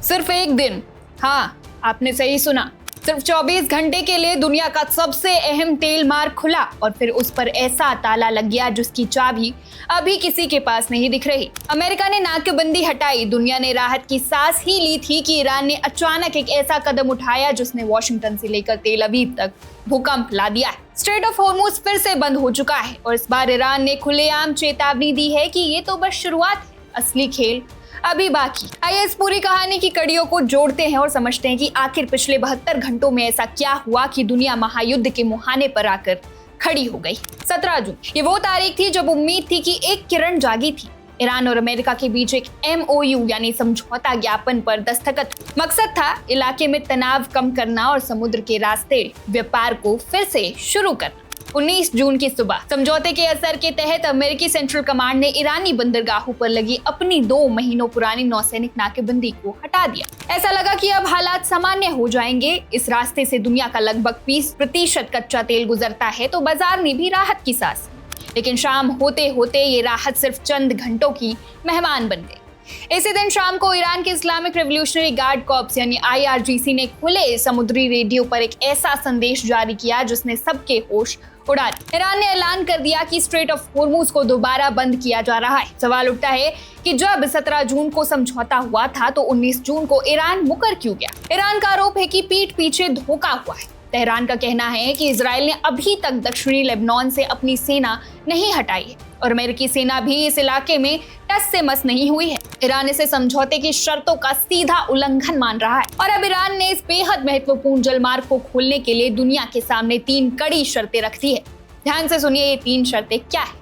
सिर्फ एक दिन, हाँ आपने सही सुना, सिर्फ 24 घंटे के लिए दुनिया का सबसे अहम तेल मार्ग खुला और फिर उस पर ऐसा ताला लग गया जिसकी चाबी अभी किसी के पास नहीं दिख रही। अमेरिका ने नाकेबंदी हटाई, दुनिया ने राहत की सांस ही ली थी कि ईरान ने अचानक एक ऐसा कदम उठाया जिसने वॉशिंगटन से लेकर तेल अवीव तक भूकंप ला दिया है। स्ट्रेट ऑफ हॉर्मुज फिर से बंद हो चुका है और इस बार ईरान ने खुलेआम चेतावनी दी है कि ये तो बस शुरुआत है, असली खेल अभी बाकी। आइए इस पूरी कहानी की कड़ियों को जोड़ते हैं और समझते हैं कि आखिर पिछले 72 घंटों में ऐसा क्या हुआ कि दुनिया महायुद्ध के मुहाने पर आकर खड़ी हो गई। 17 जून ये वो तारीख थी जब उम्मीद थी कि एक किरण जागी थी। ईरान और अमेरिका के बीच एक MOU यानी समझौता ज्ञापन पर दस्तखत। मकसद था इलाके में तनाव कम करना और समुद्र के रास्ते व्यापार को फिर से शुरू करना। 19 जून की सुबह समझौते के असर के तहत अमेरिकी सेंट्रल कमांड ने ईरानी बंदरगाहों पर लगी अपनी 2 महीनों पुरानी नौसैनिक नाकेबंदी को हटा दिया। ऐसा लगा कि अब हालात सामान्य हो जाएंगे। इस रास्ते से दुनिया का लगभग 20% कच्चा तेल गुजरता है तो बाजार में भी राहत की सांस। लेकिन शाम होते होते ये राहत सिर्फ चंद घंटों की मेहमान बन गई। इसी दिन शाम को ईरान के इस्लामिक रेवोल्यूशनरी गार्ड कॉर्प्स यानी IRGC ने खुले समुद्री रेडियो पर एक ऐसा संदेश जारी किया जिसने सबके होश उड़ा दिए। ईरान ने ऐलान कर दिया कि स्ट्रेट ऑफ हॉर्मुज को दोबारा बंद किया जा रहा है। सवाल उठता है कि जब 17 जून को समझौता हुआ था तो 19 जून को ईरान मुकर क्यों गया? ईरान का आरोप है कि पीठ पीछे धोखा हुआ है। तेहरान का कहना है कि इजराइल ने अभी तक दक्षिणी लेबनान से अपनी सेना नहीं हटाई है और अमेरिकी सेना भी इस इलाके में टस से मस नहीं हुई है। ईरान इसे समझौते की शर्तों का सीधा उल्लंघन मान रहा है और अब ईरान ने इस बेहद महत्वपूर्ण जलमार्ग को खोलने के लिए दुनिया के सामने 3 कड़ी शर्तें रख दी है। ध्यान से सुनिए ये 3 शर्तें क्या है।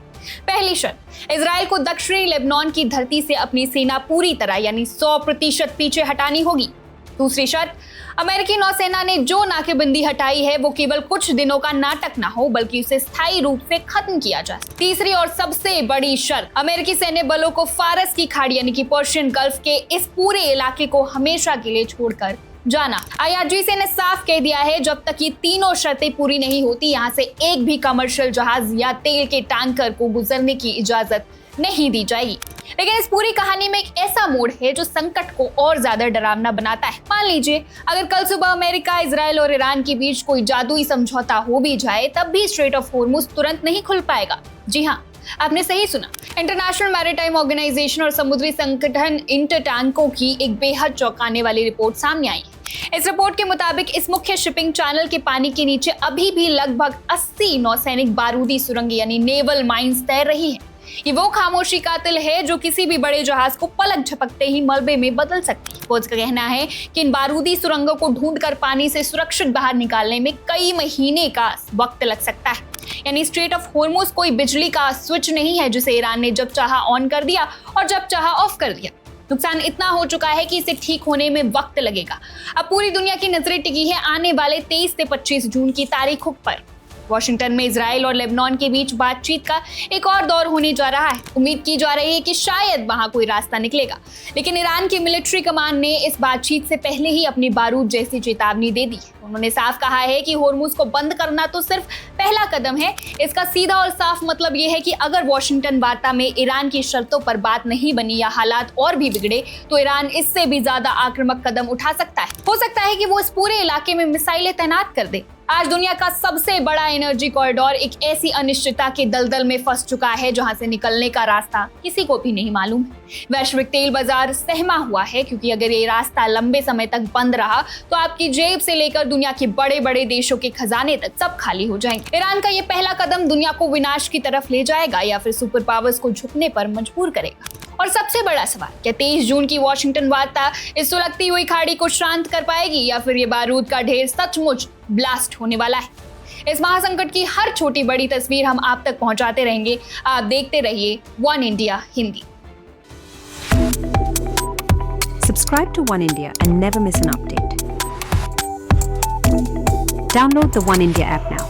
पहली शर्त, इजराइल को दक्षिणी लेबनान की धरती से अपनी सेना पूरी तरह यानी 100% पीछे हटानी होगी। दूसरी शर्त, अमेरिकी नौसेना ने जो नाकेबंदी हटाई है वो केवल कुछ दिनों का नाटक ना हो बल्कि उसे स्थायी रूप से खत्म किया जाए। तीसरी और सबसे बड़ी शर्त, अमेरिकी सैन्य बलों को फारस की खाड़ी यानी कि पर्शियन गल्फ के इस पूरे इलाके को हमेशा के लिए छोड़कर जाना। IRGC ने साफ कह दिया है जब तक ये तीनों शर्तें पूरी नहीं होती यहाँ से एक भी कमर्शियल जहाज या तेल के टैंकर को गुजरने की इजाजत नहीं दी जाएगी। लेकिन इस पूरी कहानी में एक ऐसा मोड़ है जो संकट को और ज्यादा डरावना बनाता है। मान लीजिए अगर कल सुबह अमेरिका, इजराइल और ईरान के बीच कोई जादुई समझौता हो भी जाए तब भी स्ट्रेट ऑफ हॉर्मुज तुरंत नहीं खुल पाएगा। जी हाँ, आपने सही सुना। इंटरनेशनल मैरीटाइम ऑर्गेनाइजेशन और समुद्री संगठन इंटरटैंको की एक बेहद चौंकाने वाली रिपोर्ट सामने आई है। इस रिपोर्ट के मुताबिक इस मुख्य शिपिंग चैनल के पानी के नीचे अभी भी लगभग 80 नौसैनिक बारूदी सुरंगें यानी नेवल माइंस तैर रही है। ये वो खामोशी कातिल है जो किसी भी बड़े जहाज को पलक झपकते ही मलबे में बदल सकती है। उसका कहना है कि इन बारूदी सुरंगों को ढूंढकर पानी से सुरक्षित बाहर निकालने में कई महीने का वक्त लग सकता है। यानी स्ट्रेट ऑफ हॉर्मुज कोई बिजली का स्विच नहीं है जिसे ईरान ने जब चाहा ऑन कर दिया और जब चाहा ऑफ कर दिया। नुकसान इतना हो चुका है कि इसे ठीक होने में वक्त लगेगा। अब पूरी दुनिया की नजरें टिकी है आने वाले 23 से 25 जून की तारीखों पर। वॉशिंगटन में इजराइल और लेबनान के बीच बातचीत का एक और दौर होने जा रहा है। उम्मीद की जा रही है कि शायद वहां कोई रास्ता निकलेगा, लेकिन ईरान की मिलिट्री कमान ने इस बातचीत से पहले ही अपनी बारूद जैसी चेतावनी दे दी है। उन्होंने साफ कहा है कि हॉर्मुज को बंद करना तो सिर्फ पहला कदम है। इसका सीधा और साफ मतलब यह है कि अगर वॉशिंगटन वार्ता में ईरान की शर्तों पर बात नहीं बनी या हालात और भी बिगड़े तो ईरान इससे भी ज्यादा आक्रामक कदम उठा सकता है। हो सकता है कि वो इस पूरे इलाके में मिसाइलें तैनात कर दे। आज दुनिया का सबसे बड़ा एनर्जी कॉरिडोर एक ऐसी अनिश्चितता के दलदल में फंस चुका है जहां से निकलने का रास्ता किसी को भी नहीं मालूम है। वैश्विक तेल बाजार सहमा हुआ है क्योंकि अगर ये रास्ता लंबे समय तक बंद रहा तो आपकी जेब से लेकर दुनिया के बड़े बड़े देशों के खजाने तक सब खाली हो जाएंगे। ईरान का ये पहला कदम दुनिया को विनाश की तरफ ले जाएगा या फिर सुपर पावर्स को झुकने पर मजबूर करेगा। और सबसे बड़ा सवाल, क्या 23 जून की वॉशिंगटन वार्ता इस सुलगती हुई खाड़ी को शांत कर पाएगी या फिर ये बारूद का ढेर सचमुच ब्लास्ट होने वाला है? इस महासंकट की हर छोटी बड़ी तस्वीर हम आप तक पहुंचाते रहेंगे। आप देखते रहिए one India Hindi. Subscribe to One India and never miss an update. Download the One India app now.